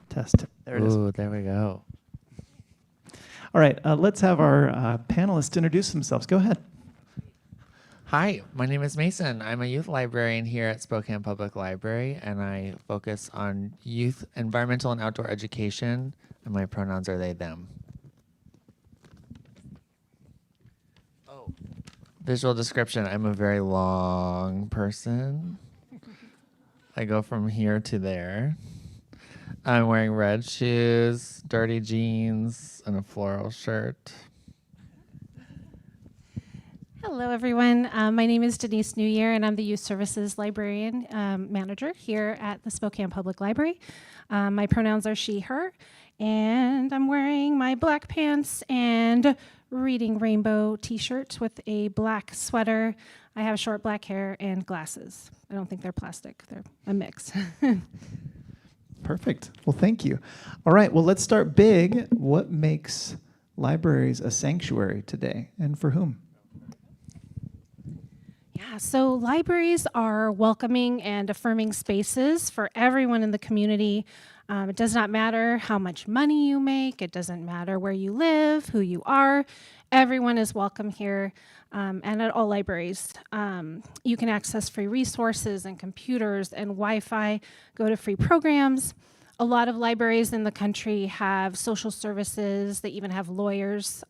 Test. There it is. Ooh, there we go. All right, let's have our panelists introduce themselves. Go ahead. Hi, my name is Mason. I'm a youth librarian here at Spokane Public Library, and I focus on youth environmental and outdoor education, and my pronouns are they, them. Oh, visual description. I'm a very long person. I go from here to there. I'm wearing red shoes, dirty jeans, and a floral shirt. Hello, everyone. My name is Denise New Year, and I'm the Youth Services Librarian Manager here at the Spokane Public Library. My pronouns are she, her, and I'm wearing my black pants and Reading Rainbow t-shirt with a black sweater. I have short black hair and glasses. I don't think they're plastic. They're a mix. Perfect. Well, thank you. All right, well, let's start big. What makes libraries a sanctuary today, and for whom? Yeah, so libraries are welcoming and affirming spaces for everyone in the community. It does not matter how much money you make. It doesn't matter where you live, who you are. Everyone is welcome here and at all libraries. You can access free resources and computers and Wi-Fi, go to free programs. A lot of libraries in the country have social services. They even have lawyers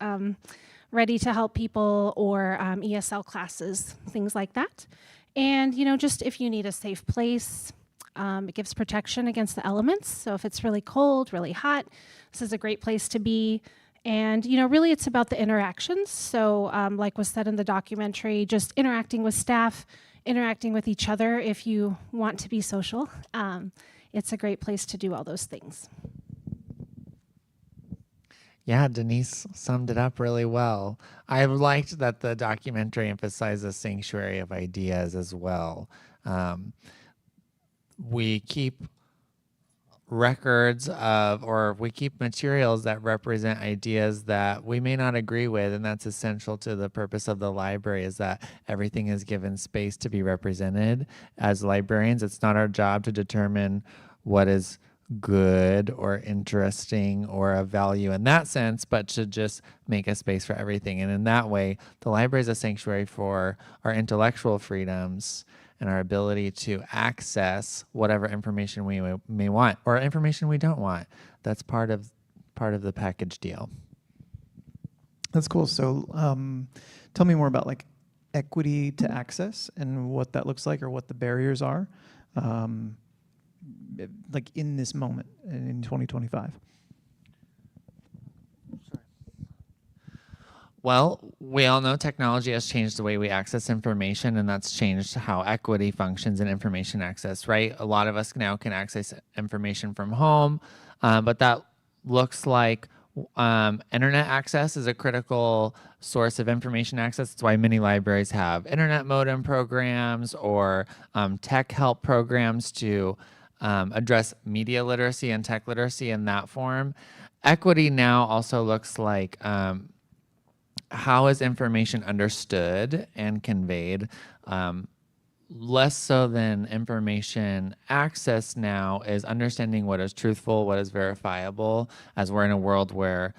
ready to help people, or ESL classes, things like that. And just if you need a safe place, it gives protection against the elements. So if it's really cold, really hot, this is a great place to be. And really it's about the interactions. So like was said in the documentary, just interacting with staff, interacting with each other if you want to be social. It's a great place to do all those things. Yeah, Denise summed it up really well. I liked that the documentary emphasized a sanctuary of ideas as well. We keep records of, or we keep materials that represent ideas that we may not agree with, and that's essential to the purpose of the library, is that everything is given space to be represented. As librarians, it's not our job to determine what is good or interesting or of value in that sense, but to just make a space for everything. And in that way, the library is a sanctuary for our intellectual freedoms and our ability to access whatever information we may want, or information we don't want. That's part of the package deal. That's cool. So tell me more about like equity to access and what that looks like, or what the barriers are. Like in this moment in 2025? Well, we all know technology has changed the way we access information, and that's changed how equity functions in information access, right? A lot of us now can access information from home, but that looks like internet access is a critical source of information access. That's why many libraries have internet modem programs or tech help programs to address media literacy and tech literacy in that form. Equity now also looks like how is information understood and conveyed. Less so than information access now is understanding what is truthful, what is verifiable, as we're in a world where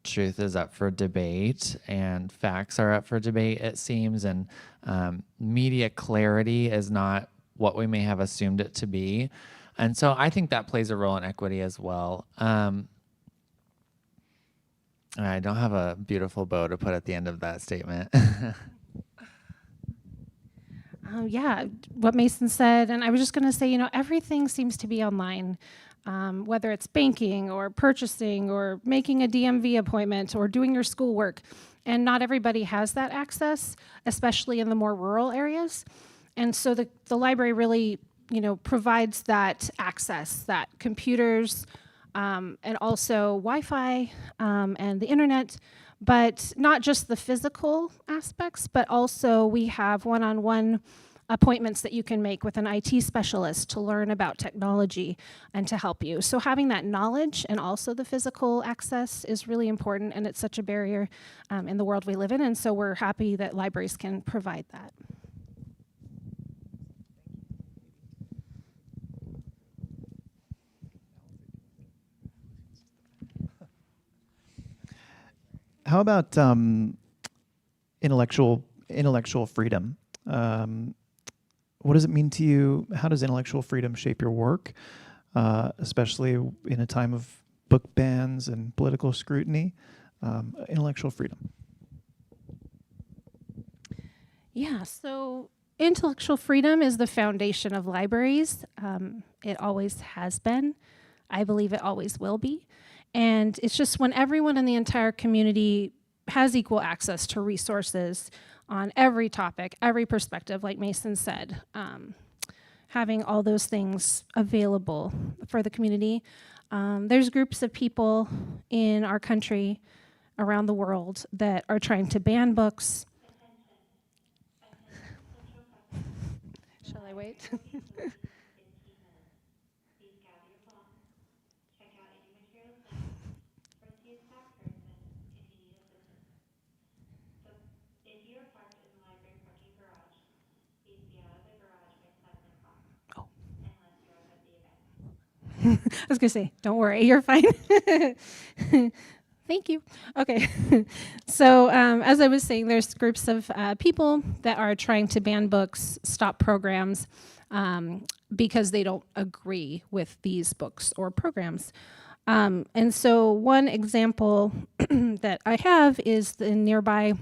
truth is up for debate and facts are up for debate, it seems, and media clarity is not what we may have assumed it to be. And so I think that plays a role in equity as well. I don't have a beautiful bow to put at the end of that statement. Yeah, what Mason said, and I was just going to say, everything seems to be online, whether it's banking or purchasing or making a DMV appointment or doing your schoolwork, and not everybody has that access, especially in the more rural areas. And so the library really, provides that access, that computers, and also Wi-Fi and the internet, but not just the physical aspects, but also we have one-on-one appointments that you can make with an IT specialist to learn about technology and to help you. So having that knowledge and also the physical access is really important, and it's such a barrier in the world we live in, and so we're happy that libraries can provide that. How about intellectual freedom? What does it mean to you? How does intellectual freedom shape your work, especially in a time of book bans and political scrutiny? Intellectual freedom. Yeah, so intellectual freedom is the foundation of libraries. It always has been. I believe it always will be. And it's just when everyone in the entire community has equal access to resources on every topic, every perspective, like Mason said, having all those things available for the community. There's groups of people in our country, around the world, that are trying to ban books. Shall I wait? I was going to say, don't worry, you're fine. Thank you. Okay. So as I was saying, there's groups of people that are trying to ban books, stop programs, because they don't agree with these books or programs. And so one example that I have is in nearby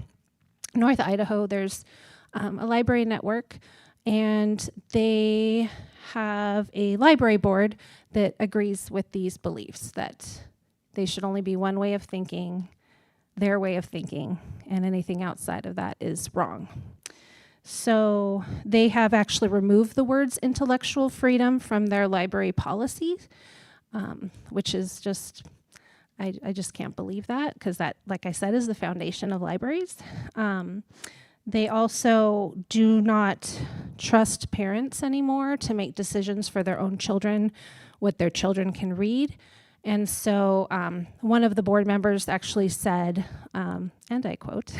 North Idaho, there's a library network, and they have a library board that agrees with these beliefs that they should only be one way of thinking, their way of thinking, and anything outside of that is wrong. So they have actually removed the words intellectual freedom from their library policy, which is just, I just can't believe that, because that, like I said, is the foundation of libraries. They also do not trust parents anymore to make decisions for their own children, what their children can read. And so one of the board members actually said, and I quote,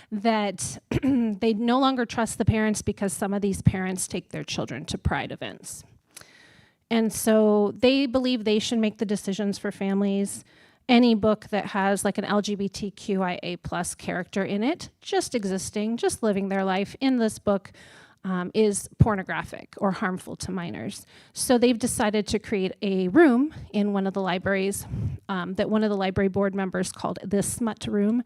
that they no longer trust the parents because some of these parents take their children to Pride events. And so they believe they should make the decisions for families. Any book that has like an LGBTQIA plus character in it, just existing, just living their life in this book, is pornographic or harmful to minors. So they've decided to create a room in one of the libraries that one of the library board members called the smut room,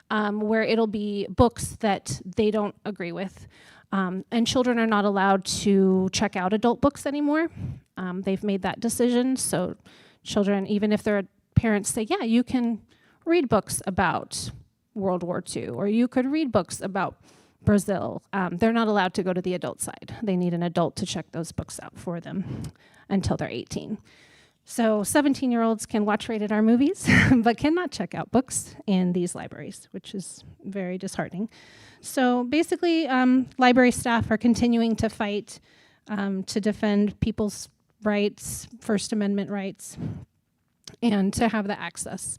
where it'll be books that they don't agree with. And children are not allowed to check out adult books anymore. They've made that decision. So children, even if their parents say, yeah, you can read books about World War II, or you could read books about Brazil, they're not allowed to go to the adult side. They need an adult to check those books out for them until they're 18. So 17-year-olds can watch rated R movies, but cannot check out books in these libraries, which is very disheartening. So basically, library staff are continuing to fight to defend people's rights, First Amendment rights, and to have the access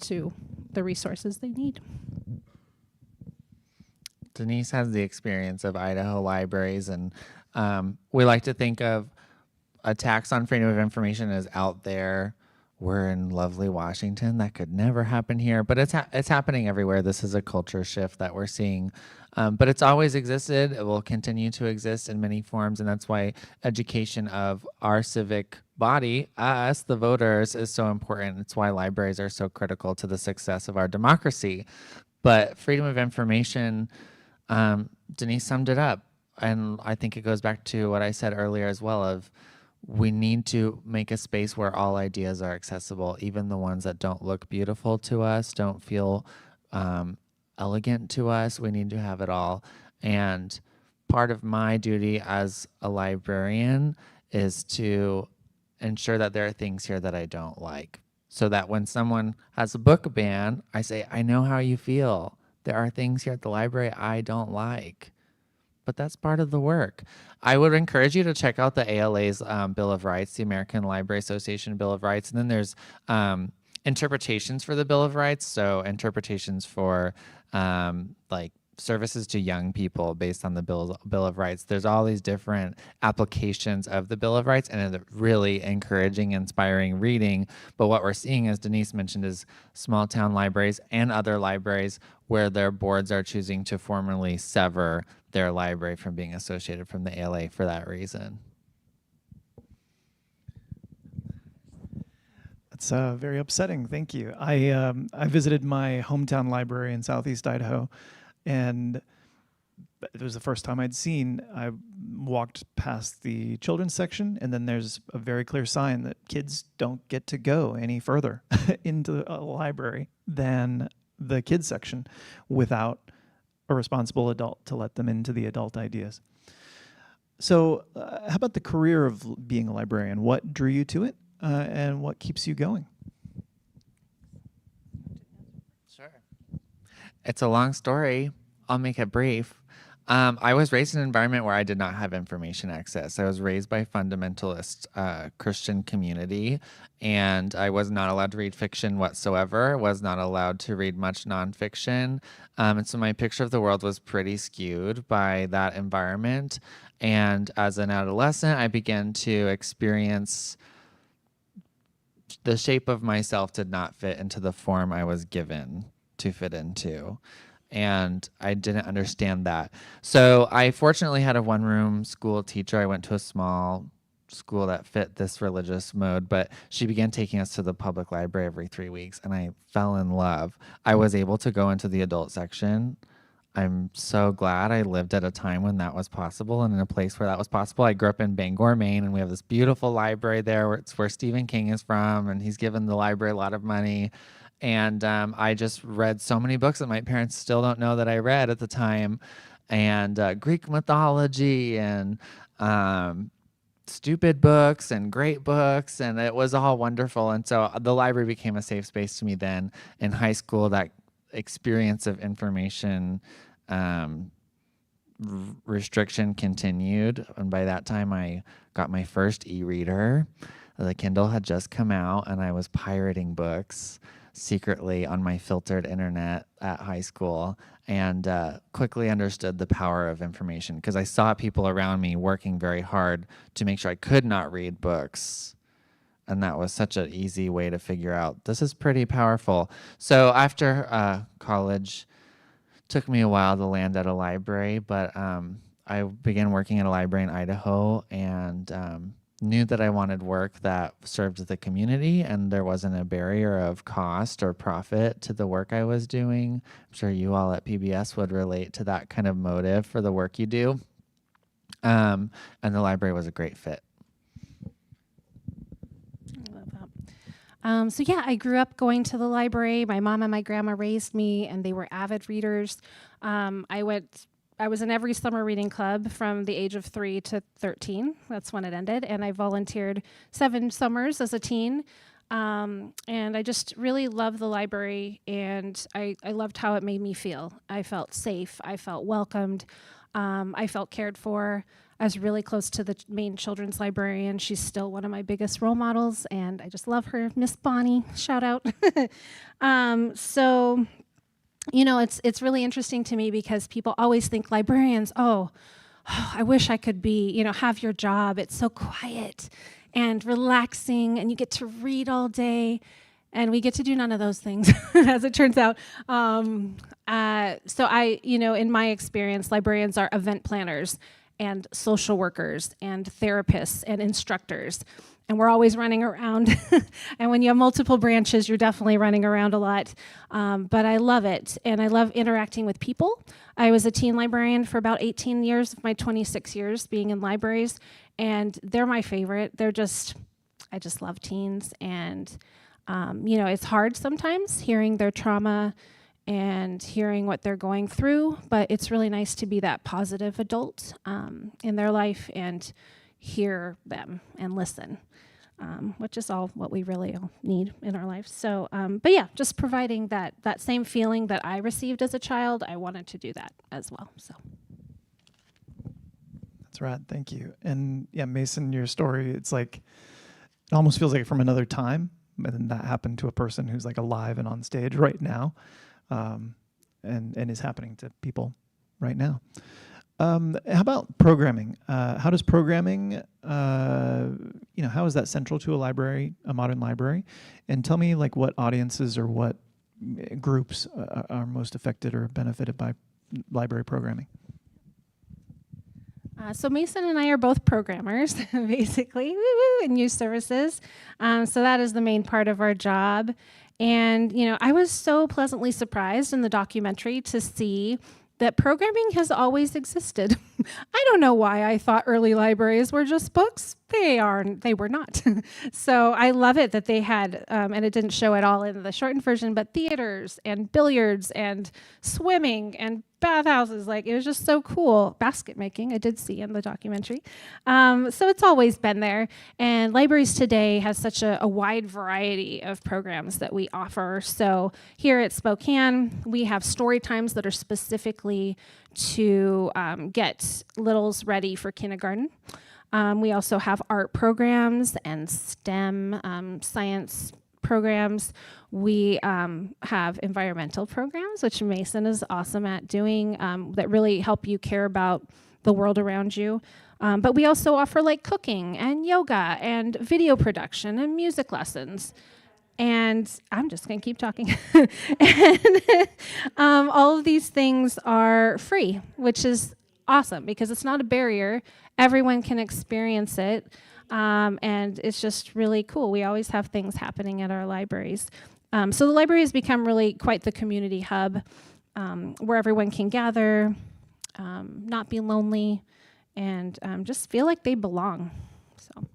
to the resources they need. Denise has the experience of Idaho libraries, and we like to think of attacks on freedom of information as out there. We're in lovely Washington. That could never happen here, but it's happening everywhere. This is a culture shift that we're seeing, but it's always existed. It will continue to exist in many forms, and that's why education of our civic body, us, the voters, is so important. It's why libraries are so critical to the success of our democracy. But freedom of information, Denise summed it up, and I think it goes back to what I said earlier as well, of we need to make a space where all ideas are accessible, even the ones that don't look beautiful to us, don't feel elegant to us. We need to have it all. And part of my duty as a librarian is to ensure that there are things here that I don't like, so that when someone has a book ban, I say, I know how you feel. There are things here at the library I don't like, but that's part of the work. I would encourage you to check out the ALA's Bill of Rights, the American Library Association Bill of Rights, and then there's interpretations for the Bill of Rights. So interpretations for like services to young people based on the Bill of Rights. There's all these different applications of the Bill of Rights, and it's really encouraging, inspiring reading. But what we're seeing, as Denise mentioned, is small town libraries and other libraries where their boards are choosing to formally sever their library from being associated from the ALA for that reason. It's very upsetting. Thank you. I visited my hometown library in Southeast Idaho, and it was the first time I'd seen. I walked past the children's section, and then there's a very clear sign that kids don't get to go any further into a library than the kids section without a responsible adult to let them into the adult ideas. So how about the career of being a librarian? What drew you to it, and what keeps you going? Sure. It's a long story. I'll make it brief. I was raised in an environment where I did not have information access. I was raised by a fundamentalist Christian community, and I was not allowed to read fiction whatsoever, was not allowed to read much nonfiction. And so my picture of the world was pretty skewed by that environment. And as an adolescent, I began to experience the shape of myself did not fit into the form I was given to fit into. And I didn't understand that. So I fortunately had a one-room school teacher. I went to a small school that fit this religious mode, but she began taking us to the public library every 3 weeks, and I fell in love. I was able to go into the adult section. I'm so glad I lived at a time when that was possible and in a place where that was possible. I grew up in Bangor, Maine, and we have this beautiful library there where it's where Stephen King is from, and he's given the library a lot of money. And I just read so many books that my parents still don't know that I read at the time, and Greek mythology and stupid books and great books, and it was all wonderful. And so the library became a safe space to me then. In high school, that experience of information restriction continued, and by that time I got my first e-reader. The Kindle had just come out, and I was pirating books secretly on my filtered internet at high school, and quickly understood the power of information because I saw people around me working very hard to make sure I could not read books. And that was such an easy way to figure out this is pretty powerful. So after college, took me a while to land at a library, but I began working at a library in Idaho, and knew that I wanted work that served the community, and there wasn't a barrier of cost or profit to the work I was doing. I'm sure you all at PBS would relate to that kind of motive for the work you do. And the library was a great fit. I love that. So yeah, I grew up going to the library. My mom and my grandma raised me, and they were avid readers. I was in every summer reading club from the age of 3 to 13. That's when it ended. And I volunteered 7 summers as a teen. And I just really loved the library, and I loved how it made me feel. I felt safe. I felt welcomed. I felt cared for. I was really close to the main children's librarian. She's still one of my biggest role models, and I just love her. Miss Bonnie, shout out. So, you know, it's really interesting to me because people always think librarians, oh, I wish I could be, you know, have your job. It's so quiet and relaxing, and you get to read all day. And we get to do none of those things, as it turns out. So in my experience, librarians are event planners and social workers and therapists and instructors. And we're always running around. And when you have multiple branches, you're definitely running around a lot. But I love it, and I love interacting with people. I was a teen librarian for about 18 years of my 26 years being in libraries, and they're my favorite. I just love teens, and it's hard sometimes hearing their trauma and hearing what they're going through, but it's really nice to be that positive adult in their life and hear them and listen, which is all what we really all need in our lives. So, but yeah, just providing that same feeling that I received as a child, I wanted to do that as well. So. That's right. Thank you. And yeah, Mason, your story, it's like, it almost feels like from another time. And then that happened to a person who's like alive and on stage right now, and is happening to people right now. How about programming? How does programming, how is that central to a library, a modern library? And tell me like what audiences or what groups are most affected or benefited by library programming. So Mason and I are both programmers, basically, woo-woo, and use services. So that is the main part of our job. And, I was so pleasantly surprised in the documentary to see that programming has always existed. I don't know why I thought early libraries were just books. They were not. So I love it that they had, and it didn't show at all in the shortened version, but theaters and billiards and swimming and bathhouses. Like, it was just so cool. Basket making, I did see in the documentary. So it's always been there. And libraries today has such a wide variety of programs that we offer. So here at Spokane, we have story times that are specifically to get littles ready for kindergarten. We also have art programs and STEM science programs. We have environmental programs, which Mason is awesome at doing, that really help you care about the world around you. But we also offer like cooking and yoga and video production and music lessons. And I'm just going to keep talking. And all of these things are free, which is awesome because it's not a barrier. Everyone can experience it. And it's just really cool. We always have things happening at our libraries. So the library has become really quite the community hub where everyone can gather, not be lonely, and just feel like they belong. So.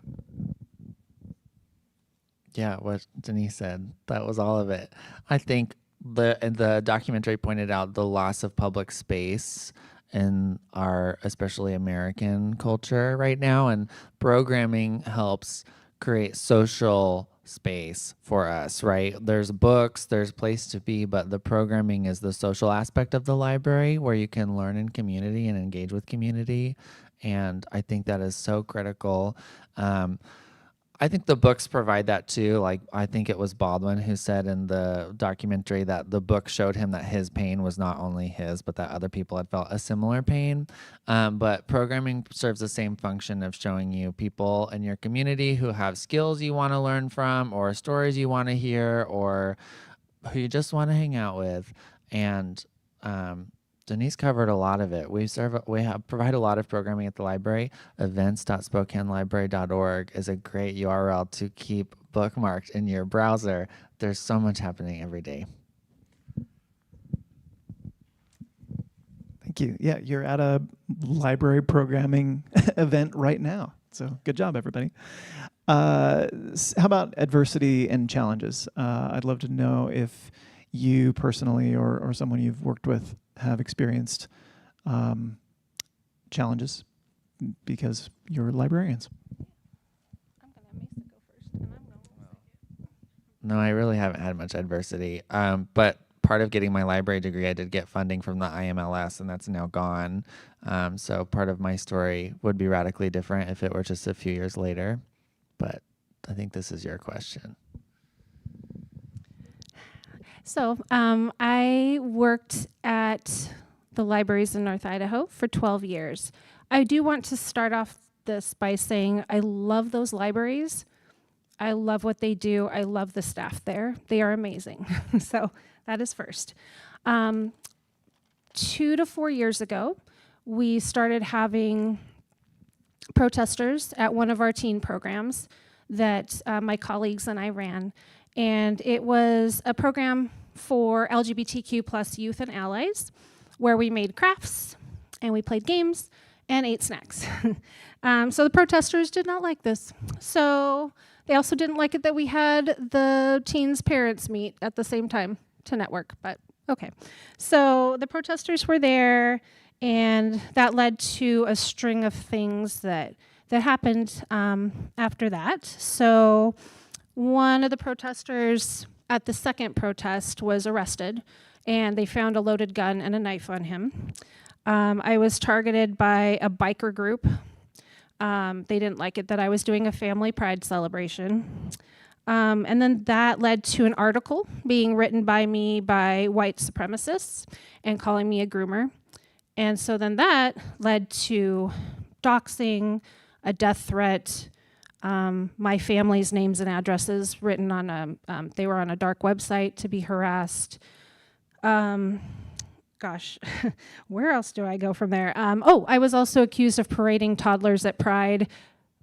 Yeah, what Denise said, that was all of it. I think the documentary pointed out the loss of public space in our especially American culture right now, and programming helps create social space for us, right? There's books, there's place to be, but the programming is the social aspect of the library where you can learn in community and engage with community. And I think that is so critical. I think the books provide that too. Like, I think it was Baldwin who said in the documentary that the book showed him that his pain was not only his, but that other people had felt a similar pain. But programming serves the same function of showing you people in your community who have skills you want to learn from, or stories you want to hear, or who you just want to hang out with. And Denise covered a lot of it. We provide a lot of programming at the library. Events.SpokaneLibrary.org is a great URL to keep bookmarked in your browser. There's so much happening every day. Thank you. Yeah, you're at a library programming event right now. So good job, everybody. How about adversity and challenges? I'd love to know if you personally or someone you've worked with have experienced challenges because you're librarians. I'm going to have Mason go first, and I'm going to No, I really haven't had much adversity. But part of getting my library degree, I did get funding from the IMLS, and that's now gone. So part of my story would be radically different if it were just a few years later. But I think this is your question. So I worked at the libraries in North Idaho for 12 years. I do want to start off this by saying I love those libraries. I love what they do. I love the staff there. They are amazing. So that is first. 2 to 4 years ago, we started having protesters at one of our teen programs that my colleagues and I ran. And it was a program for LGBTQ plus youth and allies where we made crafts and we played games and ate snacks. So the protesters did not like this. So they also didn't like it that we had the teens' parents meet at the same time to network, but okay. So the protesters were there, and that led to a string of things that happened after that. So one of the protesters at the second protest was arrested, and they found a loaded gun and a knife on him. I was targeted by a biker group. They didn't like it that I was doing a family pride celebration. And then that led to an article being written by me by white supremacists and calling me a groomer. And so then that led to doxing, a death threat, my family's names and addresses written on they were on a dark website to be harassed. Gosh, where else do I go from there? I was also accused of parading toddlers at Pride,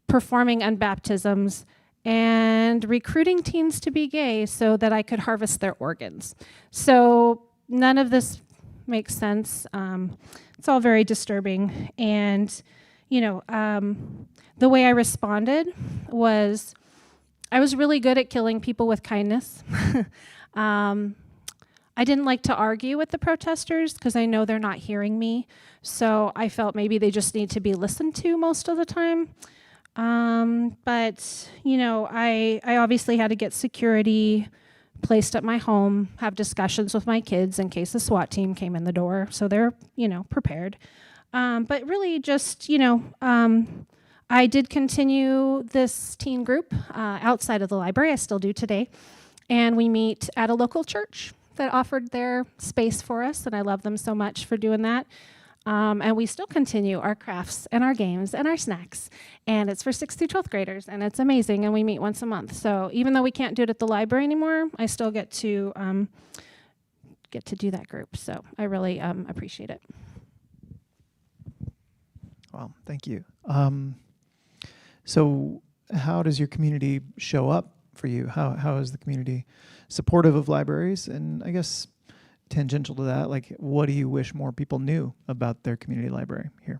performing unbaptisms, and recruiting teens to be gay so that I could harvest their organs. So none of this makes sense. It's all very disturbing. And, the way I responded was I was really good at killing people with kindness. I didn't like to argue with the protesters because I know they're not hearing me. So I felt maybe they just need to be listened to most of the time. But I obviously had to get security placed at my home, have discussions with my kids in case the SWAT team came in the door. So they're, prepared. But really just, I did continue this teen group outside of the library. I still do today. And we meet at a local church that offered their space for us, and I love them so much for doing that. And we still continue our crafts and our games and our snacks. And it's for 6th through 12th graders, and it's amazing, and we meet once a month. So even though we can't do it at the library anymore, I still get to do that group. So I really appreciate it. Well, thank you. So how does your community show up for you? How is the community supportive of libraries? And I guess tangential to that, like, what do you wish more people knew about their community library here?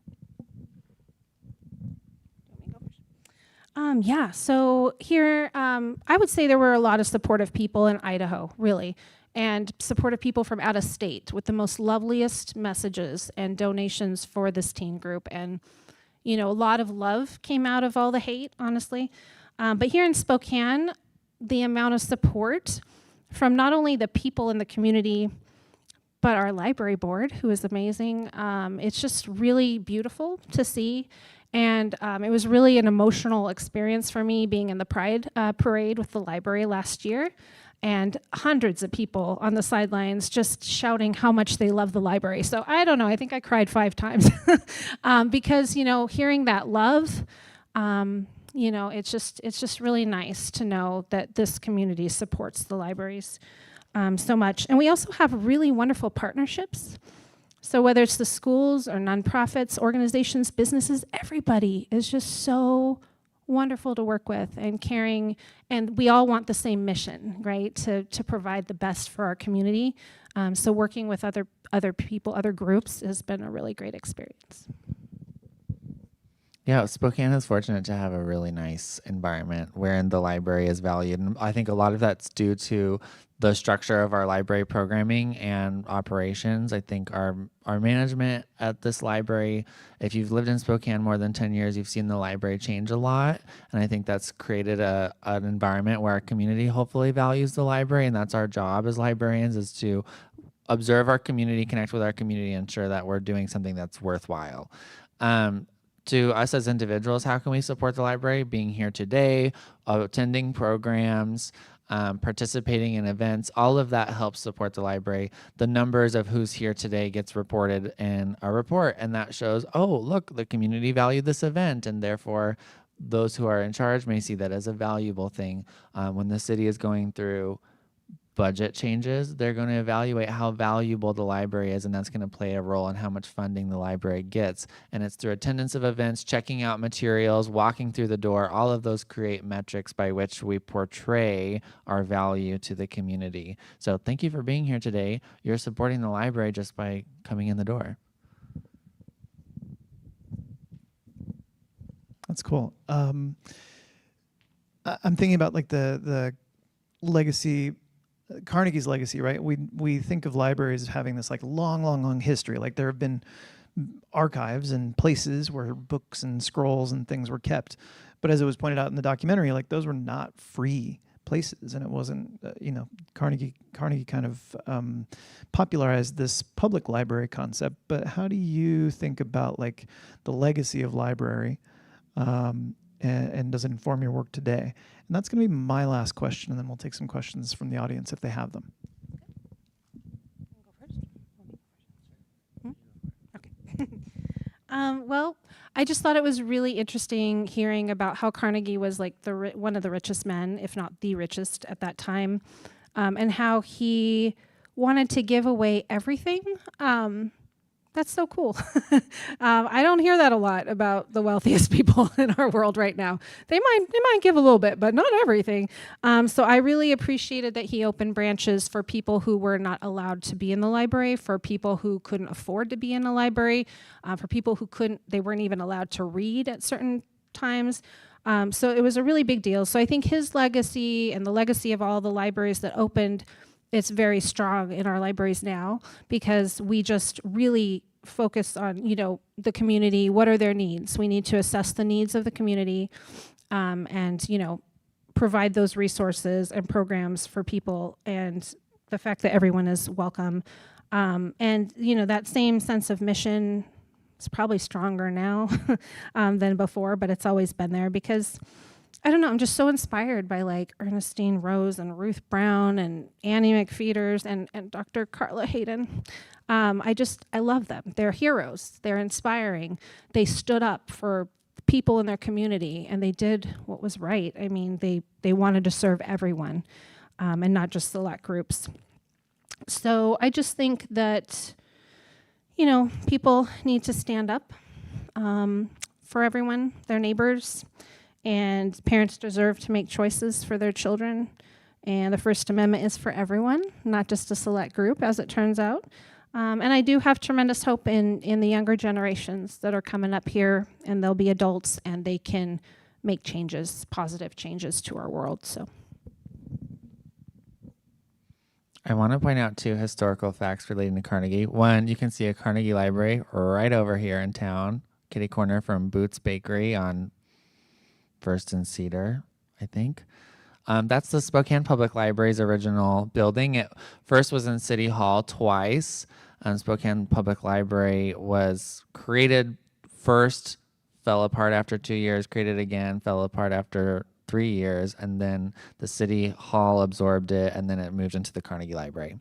So here, I would say there were a lot of supportive people in Idaho, really, and supportive people from out of state with the most loveliest messages and donations for this teen group. And, a lot of love came out of all the hate, honestly. But here in Spokane, the amount of support from not only the people in the community, but our library board, who is amazing. It's just really beautiful to see. And it was really an emotional experience for me being in the Pride parade with the library last year. And hundreds of people on the sidelines just shouting how much they love the library. So I don't know, I think I cried 5 times because, hearing that love, it's just really nice to know that this community supports the libraries so much. And we also have really wonderful partnerships. So whether it's the schools or nonprofits, organizations, businesses, everybody is just so wonderful to work with and caring, and we all want the same mission, right? To provide the best for our community. So working with other people, other groups has been a really great experience. Yeah, Spokane is fortunate to have a really nice environment wherein the library is valued. And I think a lot of that's due to the structure of our library programming and operations. I think our management at this library, if you've lived in Spokane more than 10 years, you've seen the library change a lot. And I think that's created an environment where our community hopefully values the library. And that's our job as librarians, is to observe our community, connect with our community, ensure that we're doing something that's worthwhile. To us as individuals, how can we support the library? Being here today, attending programs, participating in events, all of that helps support the library. The numbers of who's here today gets reported in our report, and that shows, oh, look, the community valued this event, and therefore those who are in charge may see that as a valuable thing. When the city is going through budget changes, they're going to evaluate how valuable the library is, and that's going to play a role in how much funding the library gets. And it's through attendance of events, checking out materials, walking through the door. All of those create metrics by which we portray our value to the community. So thank you for being here today. You're supporting the library just by coming in the door. That's cool. I'm thinking about like the legacy, Carnegie's legacy, right? We think of libraries as having this like long history. Like there have been archives and places where books and scrolls and things were kept. But as it was pointed out in the documentary, like those were not free places, and it wasn't, Carnegie kind of popularized this public library concept. But how do you think about like the legacy of library, and does it inform your work today? And that's going to be my last question, and then we'll take some questions from the audience if they have them. Okay. Well, I just thought it was really interesting hearing about how Carnegie was like one of the richest men, if not the richest at that time, and how he wanted to give away everything. That's so cool. I don't hear that a lot about the wealthiest people in our world right now. They might give a little bit, but not everything. So I really appreciated that he opened branches for people who were not allowed to be in the library, for people who couldn't afford to be in a library, for people who they weren't even allowed to read at certain times. So it was a really big deal. So I think his legacy and the legacy of all the libraries that opened, it's very strong in our libraries now, because we just really focus on, the community. What are their needs? We need to assess the needs of the community, and, provide those resources and programs for people, and the fact that everyone is welcome. And, that same sense of mission is probably stronger now than before, but it's always been there, because I don't know, I'm just so inspired by like Ernestine Rose and Ruth Brown and Annie McFeeters and Dr. Carla Hayden. I love them. They're heroes. They're inspiring. They stood up for people in their community, and they did what was right. I mean, they wanted to serve everyone, and not just select groups. So I just think that, people need to stand up for everyone, their neighbors, and parents deserve to make choices for their children. And the First Amendment is for everyone, not just a select group, as it turns out. And I do have tremendous hope in the younger generations that are coming up here, and they'll be adults, and they can make changes, positive changes to our world. So I want to point out 2 historical facts relating to Carnegie. One, you can see a Carnegie Library right over here in town, kitty corner from Boots Bakery on First and Cedar, I think. That's the Spokane Public Library's original building. It first was in City Hall twice. Spokane Public Library was created first, fell apart after 2 years, created again, fell apart after 3 years, and then the City Hall absorbed it, and then it moved into the Carnegie Library.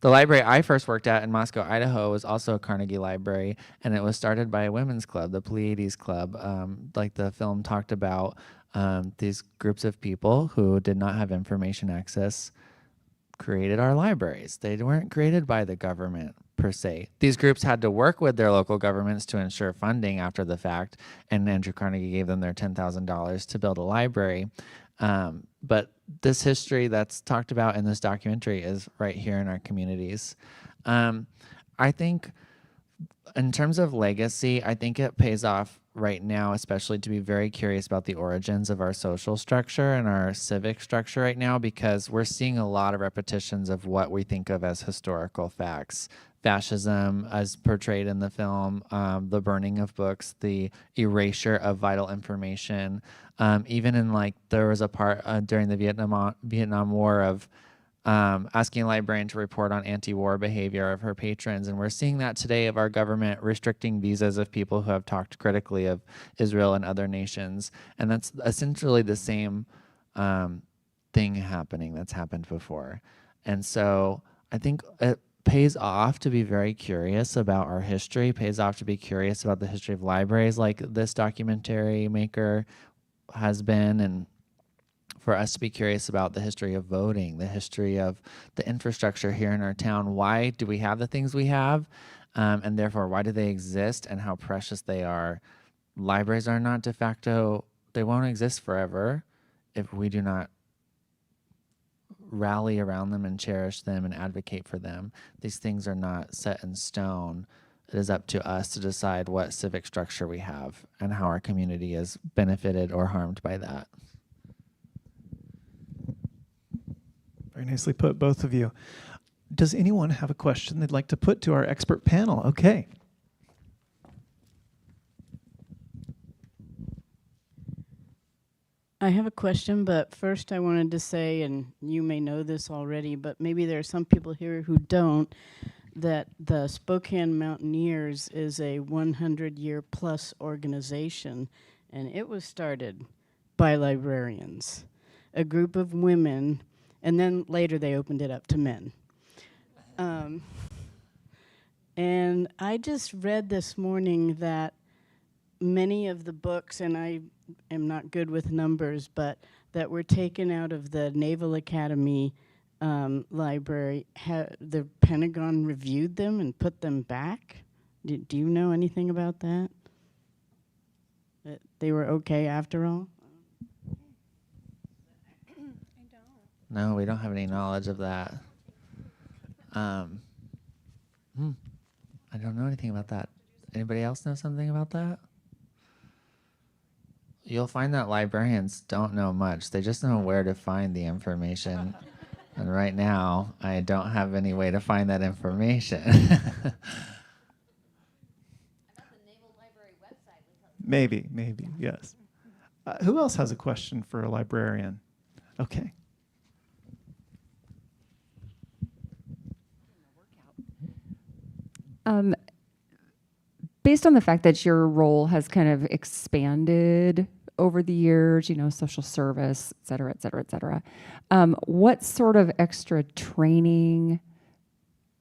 The library I first worked at in Moscow, Idaho, was also a Carnegie Library, and it was started by a women's club, the Pleiades Club. Like the film talked about, these groups of people who did not have information access created our libraries. They weren't created by the government per se. These groups had to work with their local governments to ensure funding after the fact, and Andrew Carnegie gave them their $10,000 to build a library. But this history that's talked about in this documentary is right here in our communities. I think in terms of legacy, I think it pays off right now, especially to be very curious about the origins of our social structure and our civic structure right now, because we're seeing a lot of repetitions of what we think of as historical facts. Fascism, as portrayed in the film, the burning of books, the erasure of vital information. Even in there was a part during the Vietnam War of asking a librarian to report on anti-war behavior of her patrons. And we're seeing that today of our government restricting visas of people who have talked critically of Israel and other nations. And that's essentially the same thing happening that's happened before. And so I think it pays off to be very curious about our history, pays off to be curious about the history of libraries like this documentary maker has been, and for us to be curious about the history of voting, the history of the infrastructure here in our town. Why do we have the things we have? And therefore, why do they exist and how precious they are? Libraries are not de facto, they won't exist forever if we do not rally around them and cherish them and advocate for them. These things are not set in stone. It is up to us to decide what civic structure we have and how our community is benefited or harmed by that. Very nicely put, both of you. Does anyone have a question they'd like to put to our expert panel? Okay. I have a question, but first I wanted to say, and you may know this already, but maybe there are some people here who don't, that the Spokane Mountaineers is a 100-year plus organization, and it was started by librarians, a group of women, and then later they opened it up to men. And I just read this morning that many of the books, and I am not good with numbers, but that were taken out of the Naval Academy library, the Pentagon reviewed them and put them back? Do you know anything about that? That they were okay after all? No, we don't have any knowledge of that. I don't know anything about that. Anybody else know something about that? You'll find that librarians don't know much. They just know where to find the information. And right now, I don't have any way to find that information. Maybe, yes. Who else has a question for a librarian? Okay. Based on the fact that your role has kind of expanded over the years, social service, et cetera, et cetera, et cetera, what sort of extra training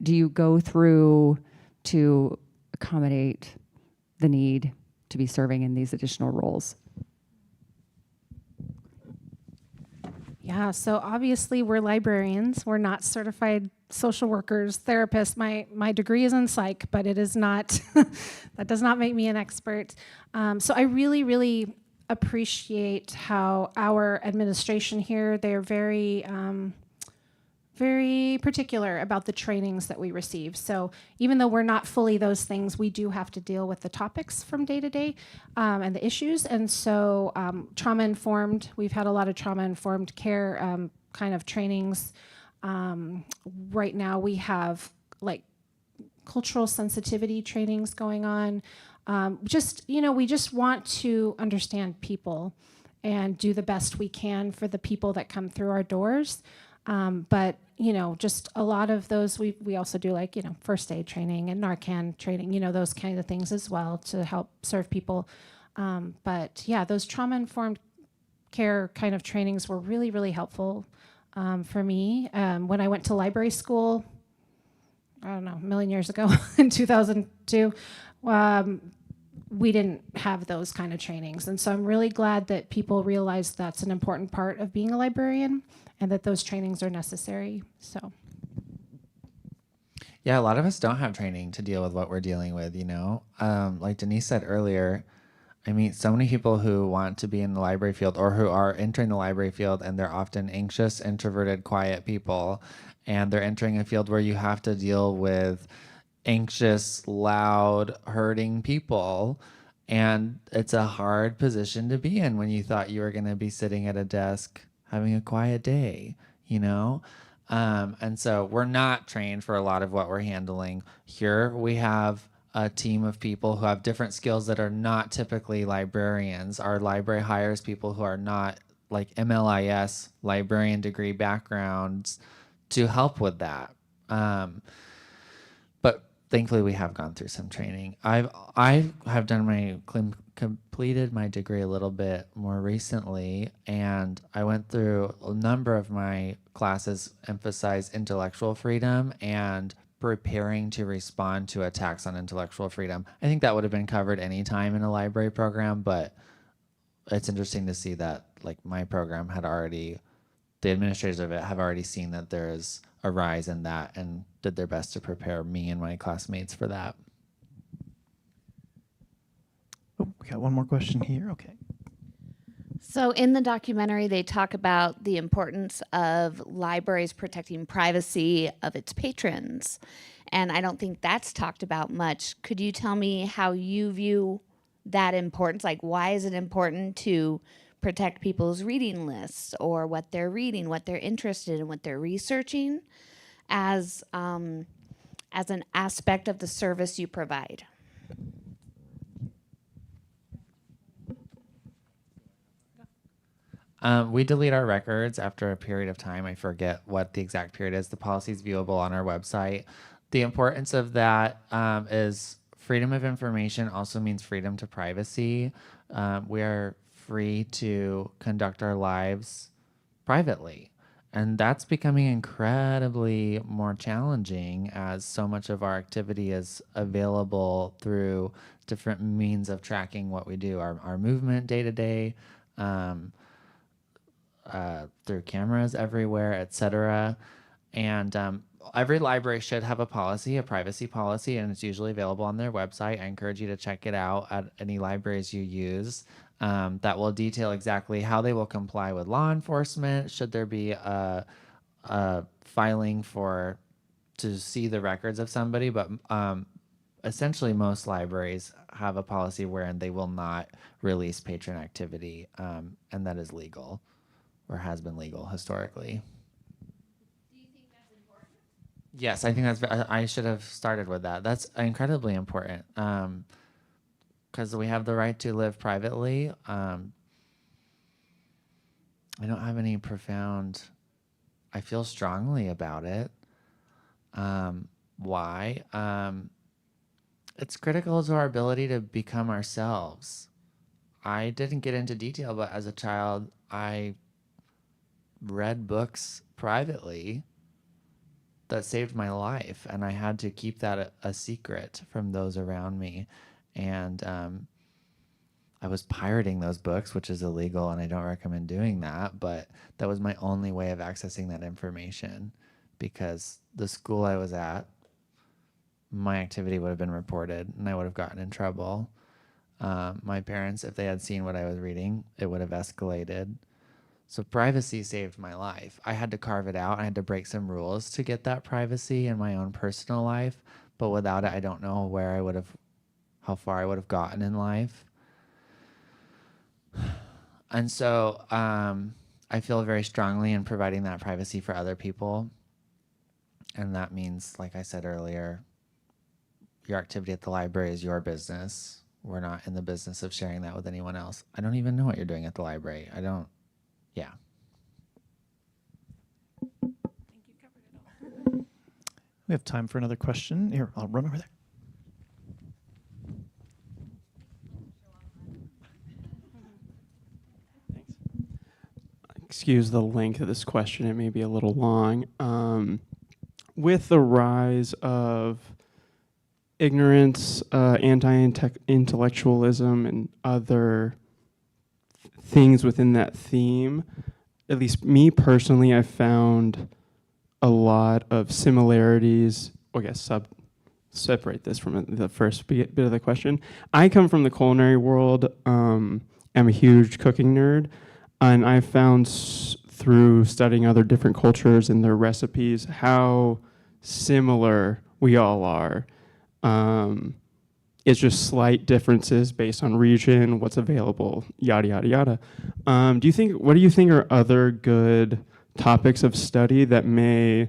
do you go through to accommodate the need to be serving in these additional roles? Yeah, so obviously we're librarians. We're not certified social workers, therapists. My degree is in psych, but it is not, that does not make me an expert. So I really, really appreciate how our administration here, they're very, very particular about the trainings that we receive. So even though we're not fully those things, we do have to deal with the topics from day to day and the issues. And so trauma-informed, we've had a lot of trauma-informed care kind of trainings. Right now we have like cultural sensitivity trainings going on. We just want to understand people and do the best we can for the people that come through our doors. But just a lot of those, we also do like, first aid training and Narcan training, those kind of things as well to help serve people. But yeah, those trauma-informed care kind of trainings were really, really helpful for me. When I went to library school, I don't know, a million years ago in 2002, we didn't have those kind of trainings. And so I'm really glad that people realize that's an important part of being a librarian and that those trainings are necessary. So. Yeah, a lot of us don't have training to deal with what we're dealing with, Like Denise said earlier, I meet so many people who want to be in the library field or who are entering the library field, and they're often anxious, introverted, quiet people. And they're entering a field where you have to deal with anxious, loud, hurting people. And it's a hard position to be in when you thought you were going to be sitting at a desk having a quiet day, And so we're not trained for a lot of what we're handling. Here we have a team of people who have different skills that are not typically librarians. Our library hires people who are not like MLIS, librarian degree backgrounds, to help with that. But thankfully we have gone through some training. I have done completed my degree a little bit more recently, and I went through a number of my classes emphasize intellectual freedom and preparing to respond to attacks on intellectual freedom. I think that would have been covered any time in a library program, but it's interesting to see that like my program had already, the administrators of it have already seen that there is a rise in that and did their best to prepare me and my classmates for that. Oh, we got one more question here. Okay. So in the documentary, they talk about the importance of libraries protecting privacy of its patrons. And I don't think that's talked about much. Could you tell me how you view that importance? Like, why is it important to protect people's reading lists or what they're reading, what they're interested in, what they're researching as an aspect of the service you provide? We delete our records after a period of time. I forget what the exact period is. The policy is viewable on our website. The importance of that is freedom of information also means freedom to privacy. We are free to conduct our lives privately. And that's becoming incredibly more challenging as so much of our activity is available through different means of tracking what we do, our movement day to day, through cameras everywhere, etc. And every library should have a policy, a privacy policy, and it's usually available on their website. I encourage you to check it out at any libraries you use. That will detail exactly how they will comply with law enforcement. Should there be a filing to see the records of somebody, but essentially most libraries have a policy wherein they will not release patron activity, and that is legal or has been legal historically. Yes, I think I should have started with that. That's incredibly important because we have the right to live privately. I don't have any profound, I feel strongly about it. Why? It's critical to our ability to become ourselves. I didn't get into detail, but as a child, I read books privately that saved my life, and I had to keep that a secret from those around me. And I was pirating those books, which is illegal, and I don't recommend doing that, but that was my only way of accessing that information, because the school I was at, my activity would have been reported and I would have gotten in trouble. My parents, if they had seen what I was reading, it would have escalated. So privacy saved my life. I had to carve it out. I had to break some rules to get that privacy in my own personal life. But without it, I don't know how far I would have gotten in life. And so I feel very strongly in providing that privacy for other people. And that means, like I said earlier, your activity at the library is your business. We're not in the business of sharing that with anyone else. I don't even know what you're doing at the library. Yeah. We have time for another question. Here, I'll run over there. Thanks. Excuse the length of this question. It may be a little long. With the rise of ignorance, anti-intellectualism, and other things within that theme, at least me personally, I found a lot of similarities. I guess separate this from the first bit of the question. I come from the culinary world. I'm a huge cooking nerd, and I found through studying other different cultures and their recipes how similar we all are. It's just slight differences based on region, what's available, yada, yada, yada. What do you think are other good topics of study that may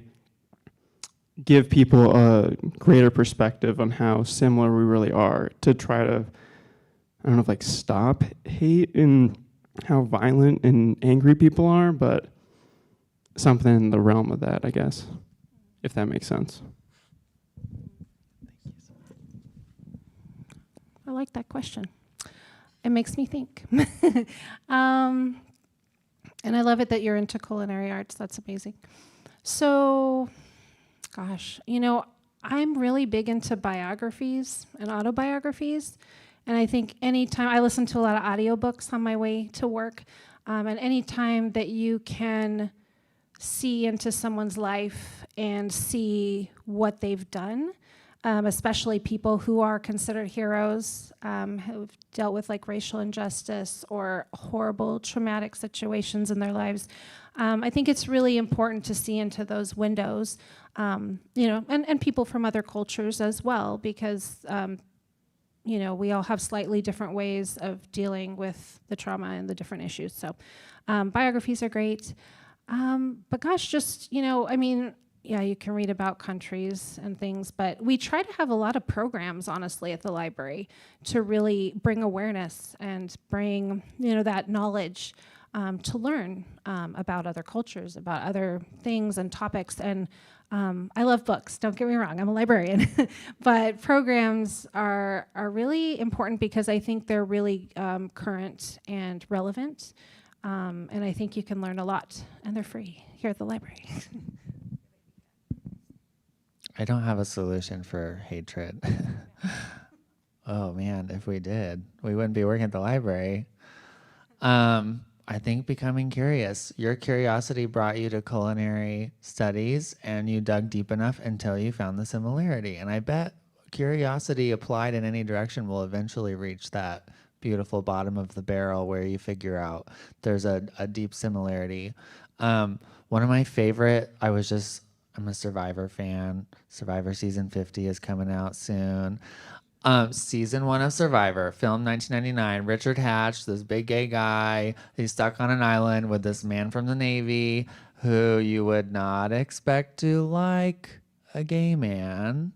give people a greater perspective on how similar we really are, to try to, I don't know if like stop hate and how violent and angry people are, but something in the realm of that, I guess, if that makes sense. I like that question. It makes me think. And I love it that you're into culinary arts. That's amazing. So, gosh, I'm really big into biographies and autobiographies. And I think anytime I listen to a lot of audiobooks on my way to work, and anytime that you can see into someone's life and see what they've done, especially people who are considered heroes, who've dealt with like racial injustice or horrible traumatic situations in their lives. I think it's really important to see into those windows, and people from other cultures as well, because, we all have slightly different ways of dealing with the trauma and the different issues. So biographies are great. But gosh, yeah, you can read about countries and things, but we try to have a lot of programs, honestly, at the library to really bring awareness and bring, that knowledge to learn about other cultures, about other things and topics. And I love books, don't get me wrong, I'm a librarian, but programs are really important because I think they're really current and relevant. And I think you can learn a lot, and they're free. here at the library. I don't have a solution for hatred. Oh man, if we did, we wouldn't be working at the library. I think becoming curious. Your curiosity brought you to culinary studies, and you dug deep enough until you found the similarity. And I bet curiosity applied in any direction will eventually reach that beautiful bottom of the barrel where you figure out there's a deep similarity. One of my favorite, I'm a Survivor fan. Survivor season 50 is coming out soon. Season 1 of Survivor, filmed 1999. Richard Hatch, this big gay guy, he's stuck on an island with this man from the Navy who you would not expect to like a gay man.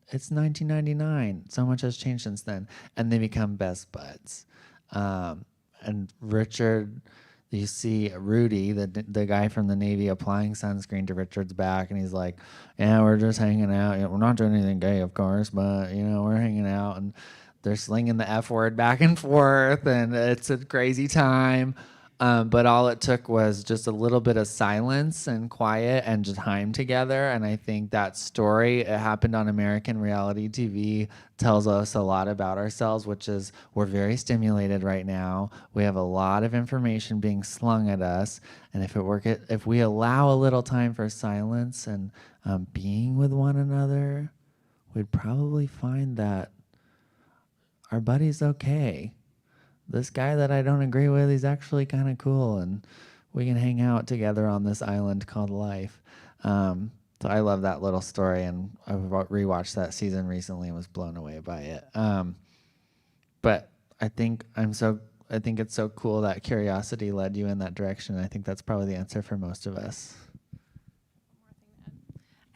It's 1999. So much has changed since then. And they become best buds. And Richard, you see Rudy, the guy from the Navy, applying sunscreen to Richard's back, and he's like, yeah, we're just hanging out. We're not doing anything gay, of course, but, we're hanging out. And they're slinging the F word back and forth, and it's a crazy time. But all it took was just a little bit of silence and quiet and just time together. And I think that story, it happened on American reality TV, tells us a lot about ourselves, which is we're very stimulated right now. We have a lot of information being slung at us. And if we allow a little time for silence and being with one another, we'd probably find that our buddy's okay. This guy that I don't agree with, he's actually kind of cool, and we can hang out together on this island called life. So I love that little story, and I rewatched that season recently and was blown away by it. But I think it's so cool that curiosity led you in that direction. I think that's probably the answer for most of us.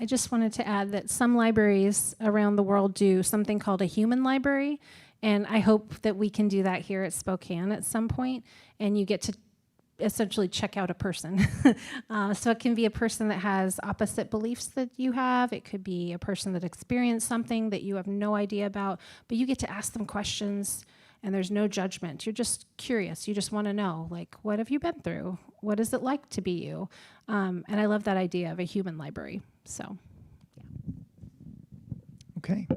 I just wanted to add that some libraries around the world do something called a human library, and I hope that we can do that here at Spokane at some point, and you get to essentially check out a person. So it can be a person that has opposite beliefs that you have. It could be a person that experienced something that you have no idea about, but you get to ask them questions, and there's no judgment. You're just curious. You just want to know, like, what have you been through? What is it like to be you? And I love that idea of a human library. So, yeah. Okay.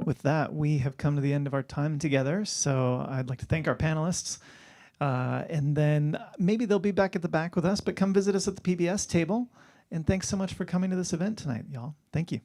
With that, we have come to the end of our time together. So I'd like to thank our panelists. And then maybe they'll be back at the back with us, but come visit us at the PBS table. And thanks so much for coming to this event tonight, y'all. Thank you.